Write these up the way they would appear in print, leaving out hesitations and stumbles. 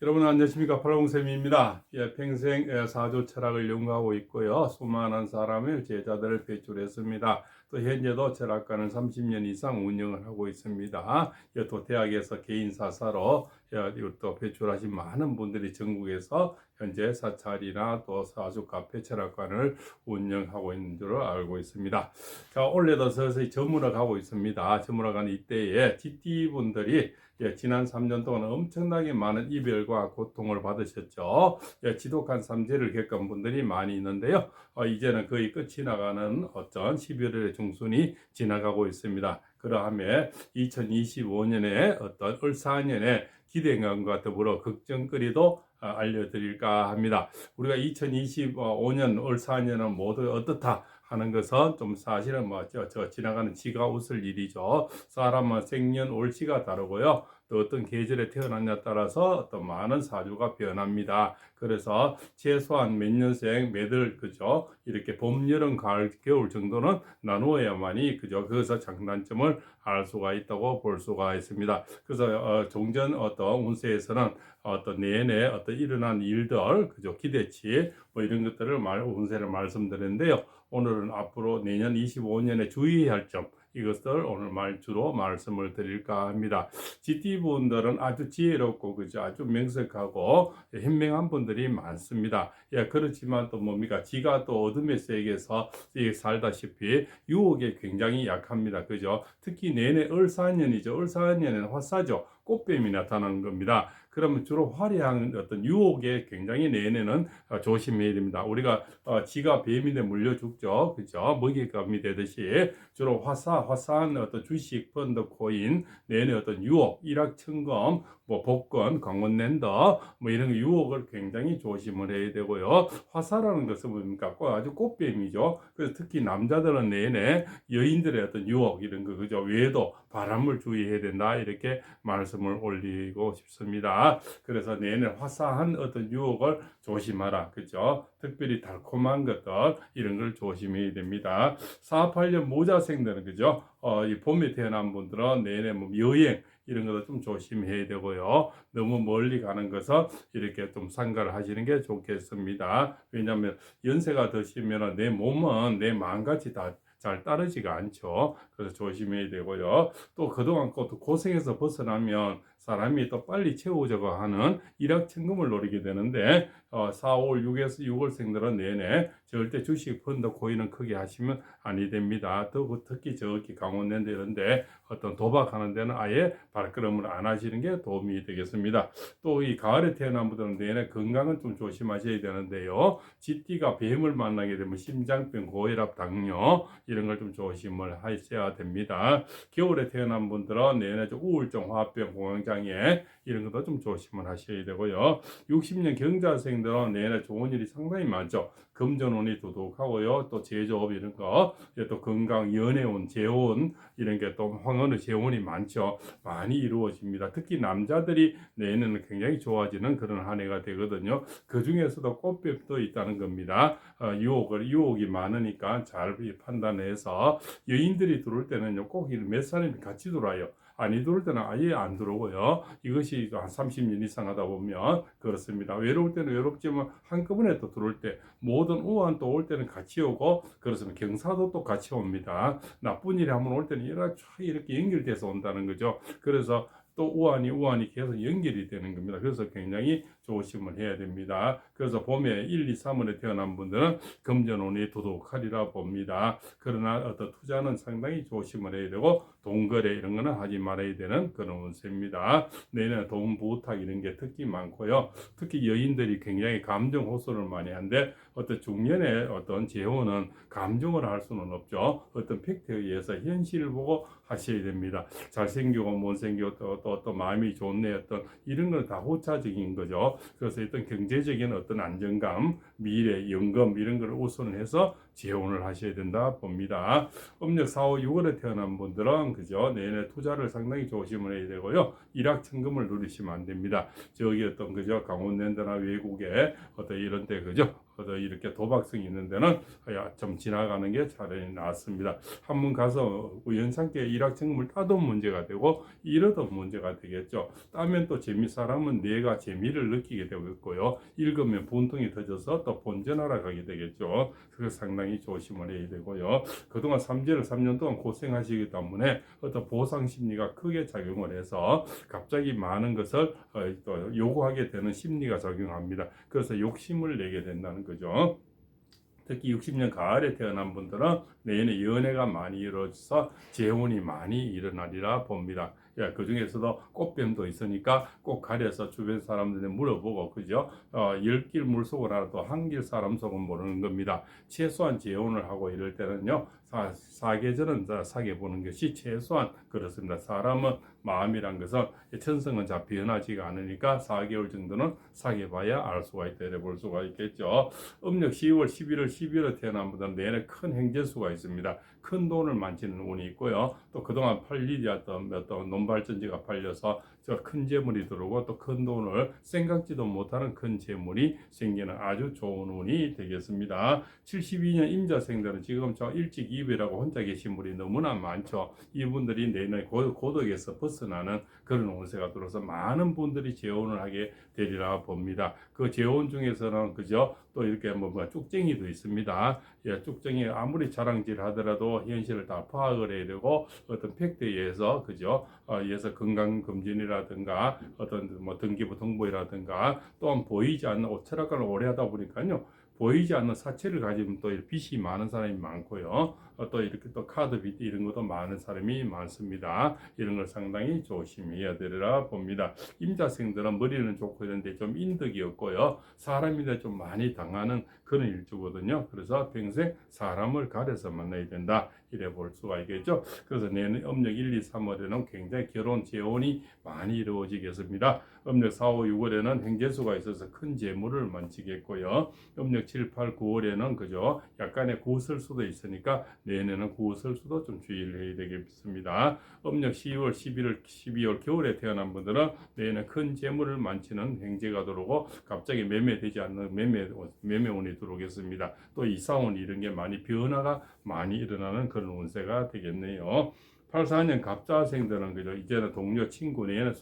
여러분 안녕하십니까? 팔공쌤입니다. 평생 사조 철학을 연구하고 있고요. 수많은 사람의 제자들을 배출했습니다. 또 현재도 철학관을 30년 이상 운영을 하고 있습니다. 또 대학에서 개인 사사로 또 배출하신 많은 분들이 전국에서 현재 사찰이나 또 사주 카페 철학관을 운영하고 있는 줄 알고 있습니다. 자, 올해도 서서히 저물어 가고 있습니다. 저물어 가는 이때에 GT분들이 지난 3년 동안 엄청나게 많은 이별과 고통을 받으셨죠. 지독한 삼재를 겪은 분들이 많이 있는데요. 이제는 거의 끝이 나가는 어떤 11월의 중순이 지나가고 있습니다. 그러함에 2025년에 어떤 을사년의 기대감과 더불어 걱정거리도 알려드릴까 합니다. 우리가 2025년 을사년은 모두 어떻다 하는 것은 좀 사실은 지나가는 지가 웃을 일이죠. 사람은 생년월시가 다르고요. 또 어떤 계절에 태어났냐에 따라서 어떤 많은 사주가 변합니다. 그래서 최소한 몇 년생, 몇월, 그죠? 이렇게 봄, 여름, 가을, 겨울 정도는 나누어야만이, 그죠? 거기서 장단점을 알 수가 있다고 볼 수가 있습니다. 그래서 종전 어떤 운세에서는 어떤 내내 어떤 일어난 일들, 그죠? 기대치, 뭐 이런 것들을 운세를 말씀드렸는데요. 오늘은 앞으로 내년 25년에 주의해야 할 점, 이것을 오늘 주로 말씀을 드릴까 합니다. GT분들은 아주 지혜롭고 그죠? 아주 명석하고 현명한 분들이 많습니다. 그렇지만 또 뭡니까? 지가 또 어둠의 세계에서 살다시피 유혹에 굉장히 약합니다. 그죠? 특히 내내 을사년이죠. 을사년에는 화사죠. 꽃뱀이 나타나는 겁니다. 그러면 주로 화려한 어떤 유혹에 굉장히 내내는 조심해야 됩니다. 우리가 지가 뱀인데 물려 죽죠. 그죠? 먹잇감이 되듯이 주로 화사한 어떤 주식, 펀드, 코인, 내내 어떤 유혹, 일확천금, 뭐 복권, 강원랜더, 뭐 이런 유혹을 굉장히 조심을 해야 되고요. 화사라는 것은 뭡니까? 아주 꽃뱀이죠. 그래서 특히 남자들은 내내 여인들의 어떤 유혹 이런 거 그죠? 외에도 바람을 주의해야 된다 이렇게 말씀을 올리고 싶습니다. 그래서 내내 화사한 어떤 유혹을 조심하라, 그죠? 특별히 달콤한 것들 이런 걸 조심해야 됩니다. 48년 모자생들은 그죠? 이 봄에 태어난 분들은 내내 뭐 여행 이런 것도 좀 조심해야 되고요. 너무 멀리 가는 것은 이렇게 좀 삼가를 하시는 게 좋겠습니다. 왜냐하면 연세가 드시면 내 몸은 내 마음같이 다 잘 따르지가 않죠. 그래서 조심해야 되고요. 또 그동안 또 고생해서 벗어나면 사람이 또 빨리 채우자고 하는 일확천금을 노리게 되는데 4, 5, 6에서 6월생들은 내내 절대 주식, 펀드, 코인은 크게 하시면 아니 됩니다. 또 특히 저기 강원랜드 이런데 어떤 도박하는 데는 아예 발걸음을 안 하시는 게 도움이 되겠습니다. 또 이 가을에 태어난 분들은 내내 건강은 좀 조심하셔야 되는데요. GT가 뱀을 만나게 되면 심장병, 고혈압, 당뇨 이런 걸 좀 조심을 하셔야 됩니다. 겨울에 태어난 분들은 내내 좀 우울증, 화합병, 공황장애 이런 것도 좀 조심을 하셔야 되고요. 60년 경자생들은 내내 좋은 일이 상당히 많죠. 금전운이 두둑하고요. 또 제조업 이런 거, 또 건강, 연애운, 재혼 이런 게 또 황혼의 재혼이 많죠. 많이 이루어집니다. 특히 남자들이 내년은 굉장히 좋아지는 그런 한 해가 되거든요. 그 중에서도 꽃뱀도 있다는 겁니다. 유혹이 많으니까 잘 판단해서 여인들이 들어올 때는요, 꼭 몇 사람이 같이 들어와요. 아니 들어올 때는 아예 안 들어오고요. 이것이 한 30년 이상 하다 보면 그렇습니다. 외로울 때는 외롭지만 한꺼번에 또 들어올 때 모든 우한 또 올 때는 같이 오고 그렇습니다. 경사도 또 같이 옵니다. 나쁜 일이 한번 올 때는 이렇게 연결돼서 온다는 거죠. 그래서 또 우한이 계속 연결이 되는 겁니다. 그래서 굉장히 조심을 해야 됩니다. 그래서 봄에 1, 2, 3월에 태어난 분들은 금전운이 두둑하리라 봅니다. 그러나 어떤 투자는 상당히 조심을 해야 되고 돈거래 이런 거는 하지 말아야 되는 그런 운세입니다. 내년 돈 부탁 이런 게 특히 많고요. 특히 여인들이 굉장히 감정 호소를 많이 하는데 어떤 중년의 어떤 재혼은 감정을 할 수는 없죠. 어떤 팩트에 의해서 현실을 보고 하셔야 됩니다. 잘생기고 못생기고 또 마음이 좋네 어떤 이런 건 다 호차적인 거죠. 그래서 어떤 경제적인 어떤 안정감, 미래, 연금 이런 걸 우선해서 재혼을 하셔야 된다 봅니다. 음력 4, 5, 6월에 태어난 분들은 그죠? 내내 투자를 상당히 조심을 해야 되고요. 일확천금을 누리시면 안 됩니다. 저기 어떤 그죠? 강원랜드나 외국에 어떤 이런 데 그죠? 이렇게 도박성이 있는 데는 좀 지나가는 게 차라리 낫습니다. 한번 가서 우연찮게 일확천금을 따도 문제가 되고 잃어도 문제가 되겠죠. 따면 또 사람은 뇌가 재미를 느끼게 되고요. 읽으면 분통이 터져서 또 본전하러 가게 되겠죠. 그래서 상당히 조심을 해야 되고요. 그동안 삼재를 3년 동안 고생하시기 때문에 어떤 보상 심리가 크게 작용을 해서 갑자기 많은 것을 또 요구하게 되는 심리가 작용합니다. 그래서 욕심을 내게 된다는 거죠. 특히 60년 가을에 태어난 분들은 내년에 연애가 많이 이루어져서 재혼이 많이 일어나리라 봅니다. 그 중에서도 꽃뱀도 있으니까 꼭 가려서 주변 사람들한테 물어보고, 그죠? 10길 물속을 알아도 한 길 사람 속은 모르는 겁니다. 최소한 재혼을 하고 이럴 때는요, 사계절은 사귀어 보는 것이 최소한 그렇습니다. 사람은 마음이란 것은 천성은 잘 변하지가 않으니까 4개월 정도는 사귀어봐야 알 수가 있다 이래 볼 수가 있겠죠. 음력 10월, 11월, 12월에 태어난 분들은 내내 큰 행재수가 있습니다. 큰 돈을 만지는 운이 있고요. 또 그동안 팔리지 않던 어떤 논발전지가 팔려서 큰 재물이 들어오고 또 큰 돈을 생각지도 못하는 큰 재물이 생기는 아주 좋은 운이 되겠습니다. 72년 임자생들은 지금 저 일찍 이별하고 혼자 계신 분이 너무나 많죠. 이분들이 내년 고독에서 벗어나는 그런 운세가 들어서 많은 분들이 재혼을 하게 되리라 봅니다. 그 재혼 중에서는 그죠? 또 이렇게 뭐 쭉쟁이도 있습니다. 쭉쟁이 아무리 자랑질 하더라도 현실을 다 파악을 해야 되고 어떤 팩트에 의해서 그죠? 의해서 건강검진이라든가 어떤 뭐 등기부 등본이라든가 또한 보이지 않는 철학관을 오래 하다 보니까요. 보이지 않는 사체를 가지면 또 빚이 많은 사람이 많고요. 또 이렇게 또 카드 빚 이런 것도 많은 사람이 많습니다. 이런 걸 상당히 조심해야 되리라 봅니다. 임자생들은 머리는 좋고 이런데 좀 인덕이 없고요. 사람인데 좀 많이 당하는 그런 일주거든요. 그래서 평생 사람을 가려서 만나야 된다. 이래 볼 수가 있겠죠. 그래서 내년 음력 1, 2, 3월에는 굉장히 결혼, 재혼이 많이 이루어지겠습니다. 음력 4, 5, 6월에는 행재수가 있어서 큰 재물을 만지겠고요. 음력 7, 8, 9월에는 그죠? 약간의 구설 수도 있으니까 내년에는 구설 수도 좀 주의를 해야 되겠습니다. 음력 10월, 11월, 12월 겨울에 태어난 분들은 내년에 큰 재물을 만지는 행재가 들어오고 갑자기 매매되지 않는 매매운이 들어오겠습니다. 또 이사운 이런 게 많이 변화가 많이 일어나는 그런 운세가 되겠네요. 84년 갑자생들은 그죠? 이제는 동료, 친구, 내에는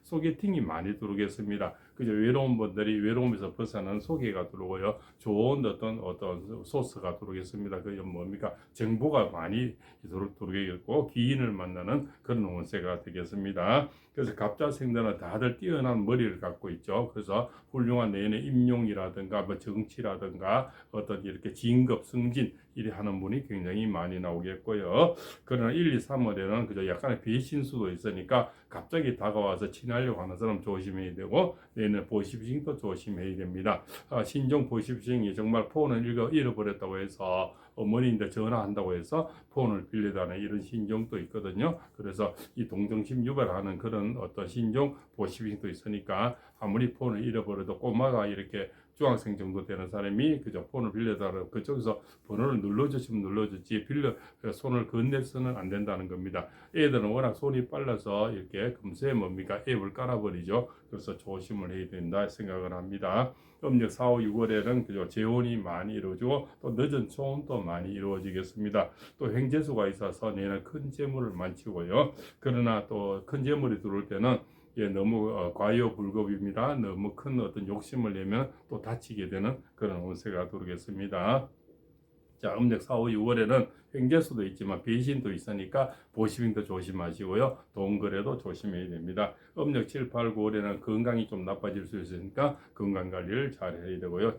소개팅이 많이 들어오겠습니다. 그죠? 외로운 분들이 외로움에서 벗어나는 소개가 들어오고요. 좋은 어떤 소스가 들어오겠습니다. 그게 뭡니까? 정보가 많이 들어오겠고, 기인을 만나는 그런 운세가 되겠습니다. 그래서 갑자생들은 다들 뛰어난 머리를 갖고 있죠. 그래서 훌륭한 내연의 임용이라든가 뭐 정치라든가 어떤 이렇게 진급 승진 이래 하는 분이 굉장히 많이 나오겠고요. 그러나 1, 2, 3월에는 그저 약간의 배신수도 있으니까 갑자기 다가와서 친하려고 하는 사람 조심해야 되고 내년 보이스피싱도 조심해야 됩니다. 신종 보이스피싱이 정말 폰을 잃어버렸다고 해서 어머니인데 전화한다고 해서 폰을 빌려다는 이런 신종도 있거든요. 그래서 이 동정심 유발하는 그런 어떤 신종 보이스피싱도 있으니까 아무리 폰을 잃어버려도 꼬마가 이렇게 중학생 정도 되는 사람이 그저 폰을 빌려달라고 그쪽에서 번호를 눌러주시면 눌러주지 손을 건네서는 안 된다는 겁니다. 애들은 워낙 손이 빨라서 이렇게 금세 뭡니까 앱을 깔아버리죠. 그래서 조심을 해야 된다 생각을 합니다. 음력 4, 5, 6월에는 그저 재혼이 많이 이루어지고 또 늦은 초혼도 많이 이루어지겠습니다. 또 행재수가 있어서 내년 큰 재물을 만치고요. 그러나 또 큰 재물이 들어올 때는 너무 과요불급입니다. 너무 큰 어떤 욕심을 내면 또 다치게 되는 그런 운세가 들어오겠습니다. 자, 음력 4, 5, 6월에는 횡재수도 있지만 배신도 있으니까 보시빙도 조심하시고요. 돈거래도 조심해야 됩니다. 음력 7, 8, 9월에는 건강이 좀 나빠질 수 있으니까 건강관리를 잘 해야 되고요.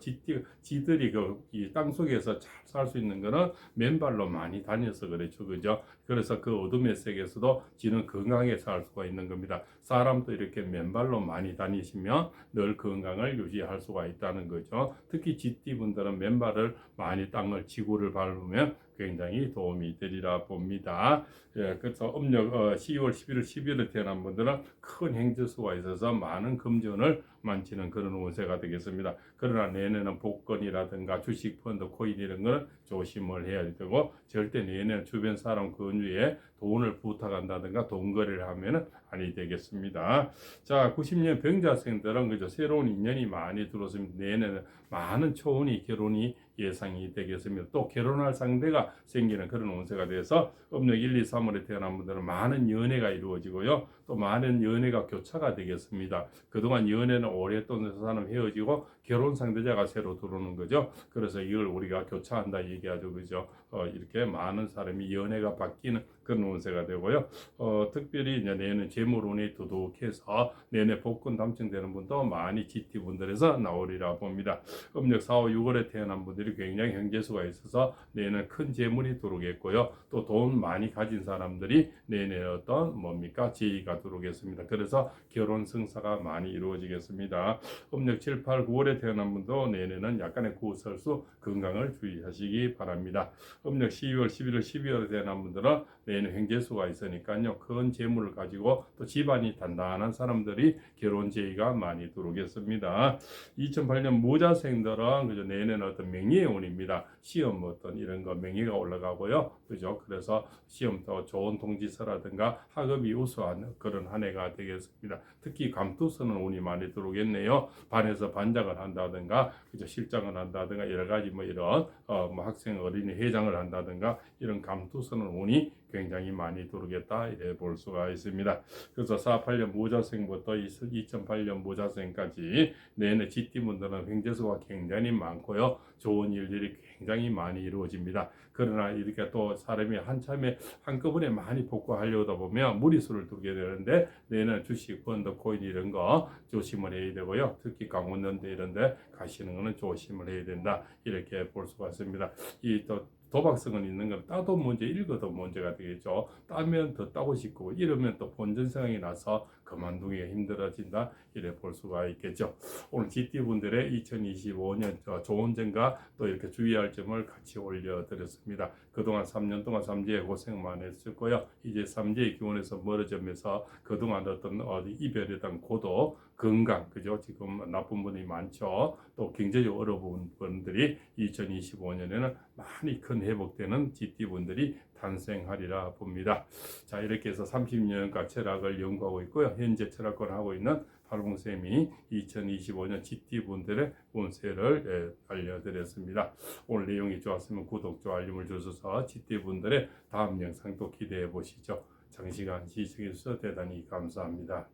지들이 이 땅속에서 잘 살 수 있는 거는 맨발로 많이 다녀서 그렇죠. 그죠? 그래서 그 어둠의 세계에서도 지는 건강하게 살 수가 있는 겁니다. 사람도 이렇게 맨발로 많이 다니시면 늘 건강을 유지할 수가 있다는 거죠. 특히 쥐띠분들은 맨발을 많이 땅을 지구를 밟으면 굉장히 도움이 되리라 봅니다. 그래서 음력 10월, 11월, 12월에 태어난 분들은 큰 행재수가 있어서 많은 금전을 만지는 그런 운세가 되겠습니다. 그러나 내년에는 복권이라든가 주식, 펀드, 코인 이런 거는 조심을 해야 되고 절대 내년에는 주변 사람 건주에 돈을 부탁한다든가 돈거래를 하면은 아니 되겠습니다. 자, 90년 병자생들은 그저 새로운 인연이 많이 들어오면 내년에 많은 초운이 결혼이 예상이 되겠습니다. 또 결혼할 상대가 생기는 그런 운세가 돼서 음력 1, 2, 3월에 태어난 분들은 많은 연애가 이루어지고요. 또 많은 연애가 교차가 되겠습니다. 그동안 연애는 오랫동안 사람 헤어지고 결혼 상대자가 새로 들어오는 거죠. 그래서 이걸 우리가 교차한다 얘기하죠. 그죠? 이렇게 많은 사람이 연애가 바뀌는 그런 운세가 되고요. 특별히 이제 내년 재물운이 두둑해서 내내 복권 당첨되는 분도 많이 GT 분들에서 나오리라 봅니다. 음력 4, 5, 6월에 태어난 분들이 굉장히 현재수가 있어서 내년 큰 재물이 들어오겠고요. 또 돈 많이 가진 사람들이 내년에 어떤 뭡니까 지위가 들어오겠습니다. 그래서 결혼 승사가 많이 이루어지겠습니다. 음력 7, 8, 9월에 태어난 분도 내년에는 약간의 구설수 건강을 주의하시기 바랍니다. 음력 12월, 11월, 12월에 태어난 분들은 내년 횡재수가 있으니까요. 큰 재물을 가지고 또 집안이 단단한 사람들이 결혼 제의가 많이 들어오겠습니다. 2008년 모자생들은 그저 내년 어떤 명예의 운입니다. 시험 어떤 이런 거 명예가 올라가고요. 그죠? 그래서 시험 더 좋은 통지서라든가 학업이 우수한 그런 한 해가 되겠습니다. 특히 감투서는 운이 많이 들어오겠네요. 반에서 반장을 한다든가 그죠? 실장을 한다든가 여러 가지 뭐 이런 뭐 학생 어린이 회장을 한다든가 이런 감투서는 운이 굉장히 많이 들어오겠다 이래 볼 수가 있습니다. 그래서 48년 모자생부터 2008년 모자생까지 내내 GT분들은 횡재수가 굉장히 많고요. 좋은 일들이 굉장히 많이 이루어집니다. 그러나 이렇게 또 사람이 한참에 한꺼번에 많이 복구하려다 보면 무리수를 두게 되는데 내는 주식, 펀드, 코인 이런 거 조심을 해야 되고요. 특히 강원도인데 이런 데 가시는 거는 조심을 해야 된다. 이렇게 볼 수가 있습니다. 이 또 도박성은 있는 건 따도 문제, 읽어도 문제가 되겠죠. 따면 더 따고 싶고 이러면 또 본전 생각이 나서 그만두기가 힘들어진다. 이래 볼 수가 있겠죠. 오늘 GT분들의 2025년 좋은 점과 또 이렇게 주의할 점을 같이 올려드렸습니다. 그동안 3년 동안 삼재에 고생 많이 했을 거요. 이제 삼재의 기운에서 멀어지면서 그동안 어떤 이별에 대한 고도, 건강, 그죠? 지금 나쁜 분이 많죠. 또 경제적으로 어려운 분들이 2025년에는 많이 큰 회복되는 GT분들이 탄생하리라 봅니다. 자, 이렇게 해서 30년간 철학을 연구하고 있고요. 현재 철학을 하고 있는 팔공쌤이 2025년 GT분들의 운세를 알려드렸습니다. 오늘 내용이 좋았으면 구독, 좋아요, 알림을 주셔서 GT분들의 다음 영상도 기대해 보시죠. 장시간 시청해 주셔서 대단히 감사합니다.